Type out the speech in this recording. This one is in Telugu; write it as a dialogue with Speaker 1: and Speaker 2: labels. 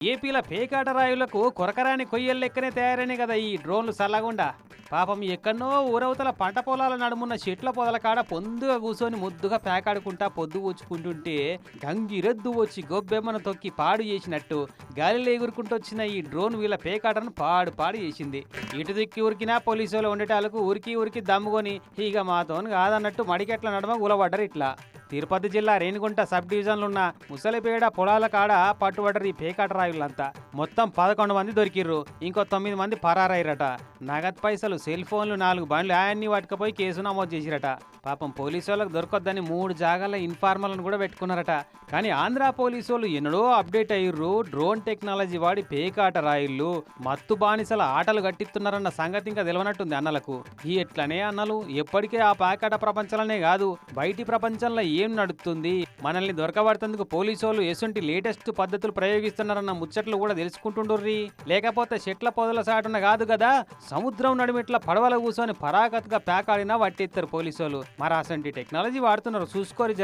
Speaker 1: ఏపీల పేకాట రాయులకు కొరకరాని కొయ్యలు లెక్కనే తయారైనాయి కదా ఈ డ్రోన్లు సల్లగుండా. పాపం ఎక్కడనో ఊరవతల పంట పొలాల నడుమున్న చెట్ల పొదల కాడ పొందుగా కూసోని ముద్దుగా పేకాడుకుంటా పొద్దు ఊచుకుంటుంటే గంగిరెద్దు వచ్చి గొబ్బెమ్మను తొక్కి పాడు చేసినట్టు గాలిలో ఎగురుకుంటొచ్చిన ఈ డ్రోన్ వీళ్ళ పేకాటను పాడు చేసింది. ఇటు దిక్కి ఉరికినా పోలీసులు ఉండేటాలకు ఉరికి దమ్ముకొని ఇక మాతోని కాదన్నట్టు మడికెట్ల నడుమ గులబడ్డరు ఇట్లా. తిరుపతి జిల్లా రేణిగుంట సబ్ డివిజన్లున్న ముసలిపేడ పొలాల కాడ పట్టుబడ్డరు ఈ పేకాట రాయులంతా. మొత్తం 11 మంది దొరికిర్రు, ఇంకో 9 మంది పరారైరట. నగదు పైసలు, సెల్ ఫోన్లు, 4 బండ్లు ఆయన్ని పట్టుకపోయి కేసు నమోదు చేసిరట. పాపం పోలీసు వాళ్ళకి దొరకొద్దని 3 జాగాల ఇన్ఫార్మర్లను కూడా పెట్టుకున్నారట. కానీ ఆంధ్ర పోలీసు వాళ్ళు ఎన్నడో అప్డేట్ అయ్యిర్రు. డ్రోన్ టెక్నాలజీ వాడి పేకాట రాయిళ్ళు మత్తు బానిసల ఆటలు కట్టిస్తున్నారన్న సంగతి ఇంకా తెలియనట్టుంది అన్నలకు. ఈ ఎట్లనే అన్నలు ఎప్పటికే ఆ పేకాట ప్రపంచంలోనే కాదు బయటి ప్రపంచంలో ఏం నడుస్తుంది, మనల్ని దొరకబడుతందుకు పోలీసు వాళ్ళు ఎసుంటి లేటెస్ట్ పద్ధతులు ప్రయోగిస్తున్నారన్న ముచ్చట్లు కూడా తెలుసుకుంటుండ్రి. లేకపోతే చెట్ల పొదల సాటున కాదు కదా, సముద్రం నడిమిట్ల పడవల కూర్చొని పరాగతిగా పేకాడినా పట్టేస్తారు పోలీసు వాళ్ళు. మరి అసంటి టెక్నాలజీ వాడుతున్నారు చూసుకోరి.